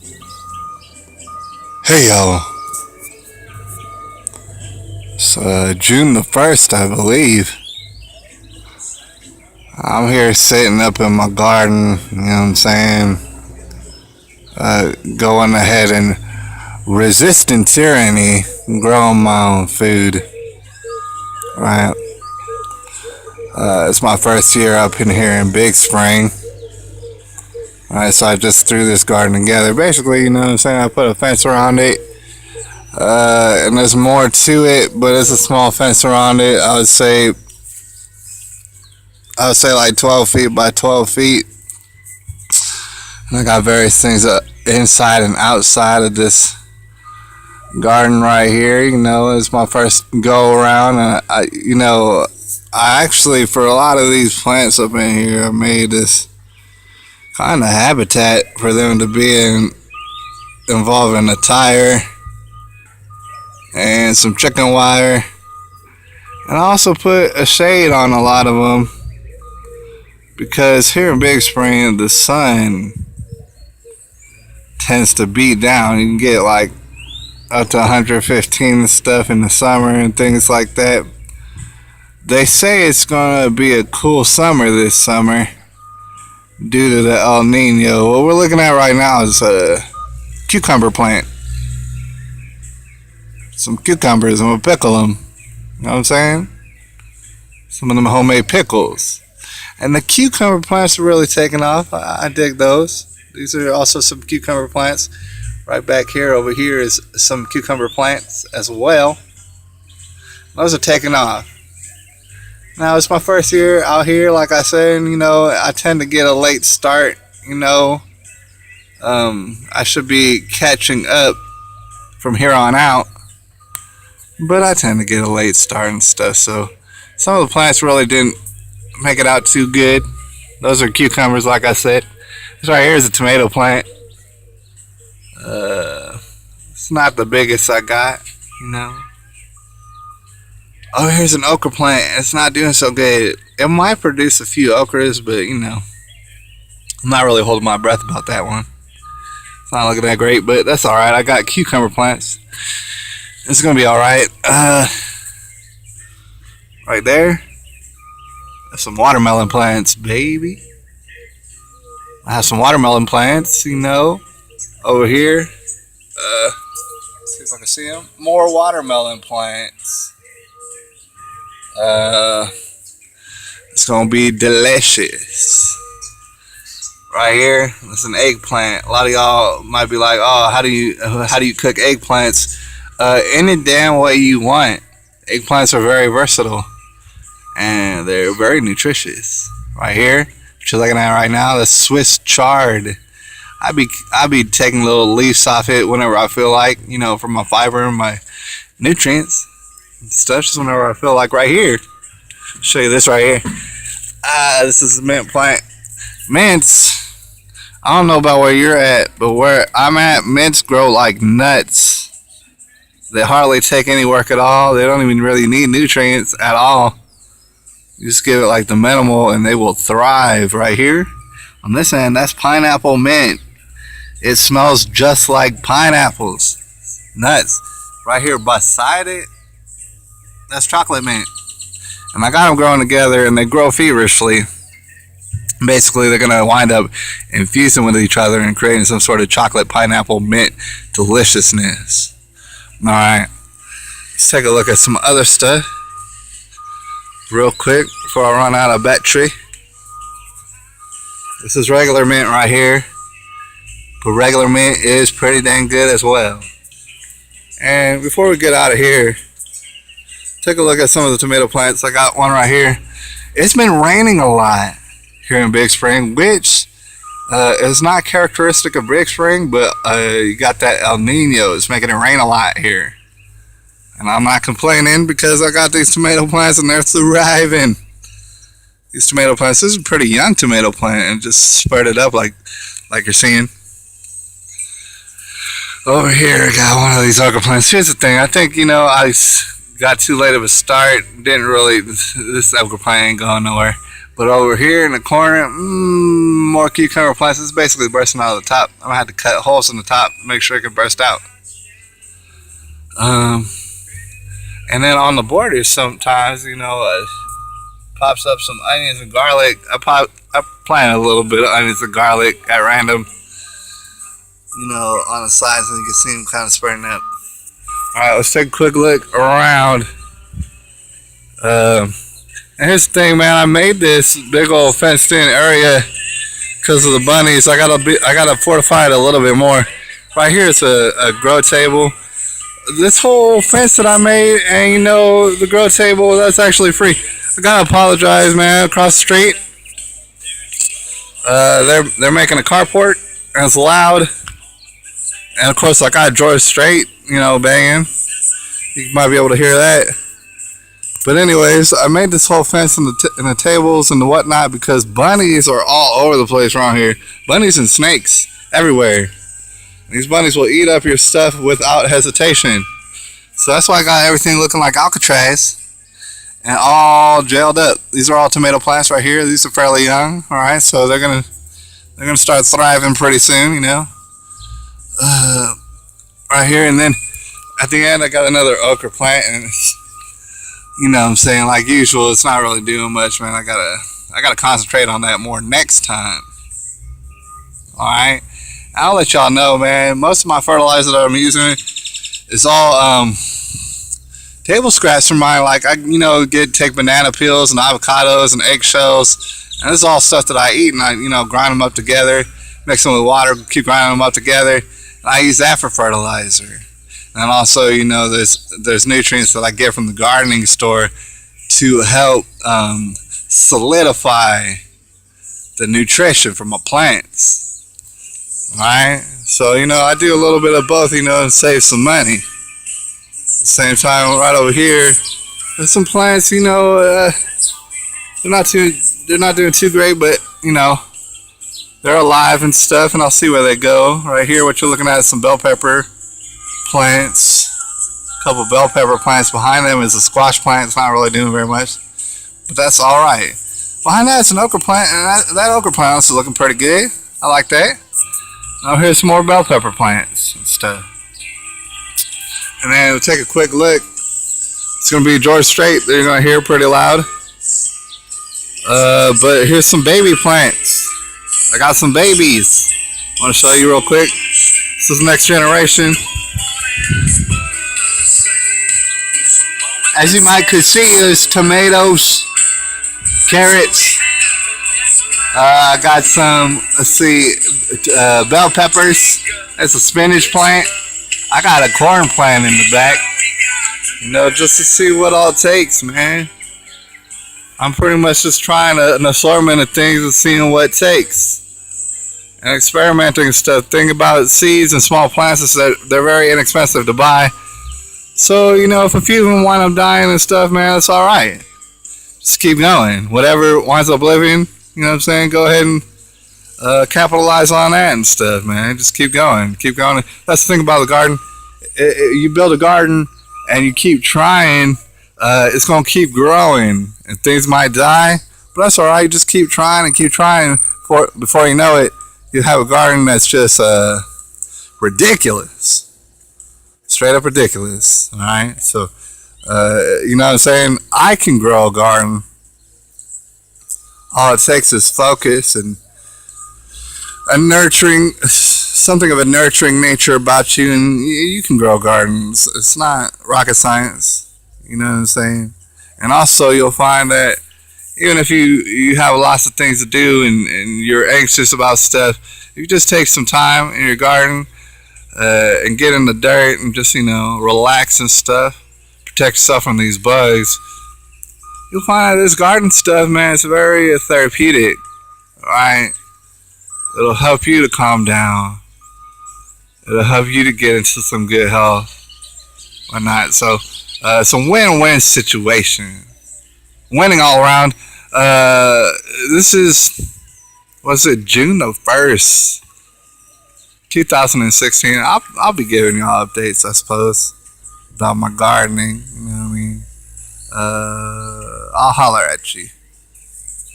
Hey y'all, it's June the 1st, I believe. I'm here sitting up in my garden, you know what I'm saying? Going ahead and resisting tyranny, growing my own food, right? It's my first year up in here in Big Spring. Alright, so I just threw this garden together. Basically, you know what I'm saying? I put a fence around it. And there's more to it, but it's a small fence around it. I would say like 12 feet by 12 feet. And I got various things inside and outside of this garden right here. You know, it's my first go around, and I actually, for a lot of these plants up in here, I made this kind of habitat for them to be in, involving a tire and some chicken wire, and I also put a shade on a lot of them because here in Big Spring the sun tends to beat down. You can get like up to 115 and stuff in the summer and things like that. They say it's gonna be a cool summer this summer due to the El Nino. What we're looking at right now is a cucumber plant. Some cucumbers, I'm gonna pickle them. You know what I'm saying? Some of them homemade pickles. And the cucumber plants are really taking off. I dig those. These are also some cucumber plants. Right back here, over here is some cucumber plants as well. Those are taking off. Now, it's my first year out here, like I said, and, I tend to get a late start, I should be catching up from here on out, but I tend to get a late start and stuff, so some of the plants really didn't make it out too good. Those are cucumbers, like I said. This right here is a tomato plant. It's not the biggest I got. Oh, here's an okra plant. It's not doing so good. It might produce a few okras, but I'm not really holding my breath about that one. It's not looking that great, but that's alright. I got cucumber plants. It's gonna be alright. Right there, that's some watermelon plants, baby. I have some watermelon plants, over here. See if I can see them. More watermelon plants. It's gonna be delicious. Right here, it's an eggplant. A lot of y'all might be like, "Oh, how do you cook eggplants?" Any damn way you want. Eggplants are very versatile, and they're very nutritious. Right here, what you're looking at right now, the Swiss chard. I be taking little leaves off it whenever I feel like, for my fiber and my nutrients and stuff, just whenever I feel like. Right here, I'll show you this right here. This is a mint plant. Mints, I don't know about where you're at, but where I'm at, mints grow like nuts. They hardly take any work at all. They don't even really need nutrients at all. You just give it like the minimal and they will thrive. Right here on this end, that's pineapple mint. It smells just like pineapples. Nuts. Right here beside it, that's chocolate mint. And I got them growing together and they grow feverishly. Basically, they're going to wind up infusing with each other and creating some sort of chocolate pineapple mint deliciousness. Alright, let's take a look at some other stuff real quick before I run out of battery. This is regular mint right here, but regular mint is pretty dang good as well. And before we get out of here, take a look at some of the tomato plants. I got one right here. It's been raining a lot here in Big Spring, which is not characteristic of Big Spring, but you got that El Nino. It's making it rain a lot here. And I'm not complaining because I got these tomato plants and they're thriving. These tomato plants, this is a pretty young tomato plant and just spurted up like you're seeing. Over here, I got one of these okra plants. Here's the thing, I think, I got too late of a start. This okra plant ain't going nowhere. But over here in the corner, more cucumber plants. It's basically bursting out of the top. I'm gonna have to cut holes in the top to make sure it can burst out. And then on the borders, sometimes, you know, pops up some onions and garlic. I plant a little bit of onions and garlic at random, you know, on the sides, and you can see them kind of spreading up. All right, let's take a quick look around. And here's the thing, man. I made this big old fenced-in area because of the bunnies. I gotta fortify it a little bit more. Right here is a grow table. This whole fence that I made, and you know, the grow table, that's actually free. I gotta apologize, man. Across the street, they're making a carport, and it's loud. And of course, I got George Strait, you know, banging. You might be able to hear that. But anyways, I made this whole fence and the tables and the whatnot because bunnies are all over the place around here. Bunnies and snakes everywhere. These bunnies will eat up your stuff without hesitation. So that's why I got everything looking like Alcatraz and all gelled up. These are all tomato plants right here. These are fairly young, all right? So they're gonna start thriving pretty soon, you know. Right here, and then at the end I got another okra plant, and it's, you know what I'm saying, like usual, it's not really doing much, man. I gotta concentrate on that more next time. All right. I'll let y'all know, man. Most of my fertilizer that I'm using is all table scraps from mine. Like I, you know, take banana peels and avocados and eggshells, and this is all stuff that I eat, and I, you know, grind them up together, mix them with water, keep grinding them up together. And I use that for fertilizer. And also, you know, there's nutrients that I get from the gardening store to help solidify the nutrition from my plants. Alright, so you know, I do a little bit of both, you know, and save some money. At the same time, right over here, there's some plants, you know, they're not doing too great, but you know, they're alive and stuff, and I'll see where they go. Right here, what you're looking at is some bell pepper plants. A couple bell pepper plants. Behind them is a squash plant. It's not really doing very much, but that's all right. Behind that is an okra plant, and that okra plant is looking pretty good. I like that. Now here's some more bell pepper plants and stuff. And then we'll take a quick look. It's going to be George Strait that you're going to hear pretty loud. But here's some baby plants. I got some babies. I want to show you real quick. This is Next Generation. As you might could see, there's tomatoes, carrots. I got some, let's see, bell peppers. That's a spinach plant. I got a corn plant in the back. You know, just to see what all it takes, man. I'm pretty much just trying an assortment of things and seeing what it takes. And experimenting and stuff. Think about seeds and small plants is that they're very inexpensive to buy. So, you know, if a few of them wind up dying and stuff, man, that's alright. Just keep going. Whatever winds up living, you know what I'm saying? Go ahead and capitalize on that and stuff, man. Just keep going. Keep going. That's the thing about the garden. You build a garden and you keep trying, it's going to keep growing. And things might die, but that's alright. You just keep trying and keep trying. Before you know it, you have a garden that's just ridiculous. Straight up ridiculous. Alright? So, you know what I'm saying? I can grow a garden. All it takes is focus and something of a nurturing nature about you, and you can grow gardens. It's not rocket science, you know what I'm saying? And also, you'll find that even if you have lots of things to do and you're anxious about stuff, you just take some time in your garden and get in the dirt and just, you know, relax and stuff, protect yourself from these bugs. You'll find that this garden stuff, man, it's very therapeutic, alright? It'll help you to calm down. It'll help you to get into some good health. Why not? So, it's a win-win situation. Winning all around. This is, what's it, June the 1st, 2016. I'll be giving y'all updates, I suppose, about my gardening, you know what I mean? I'll holler at you.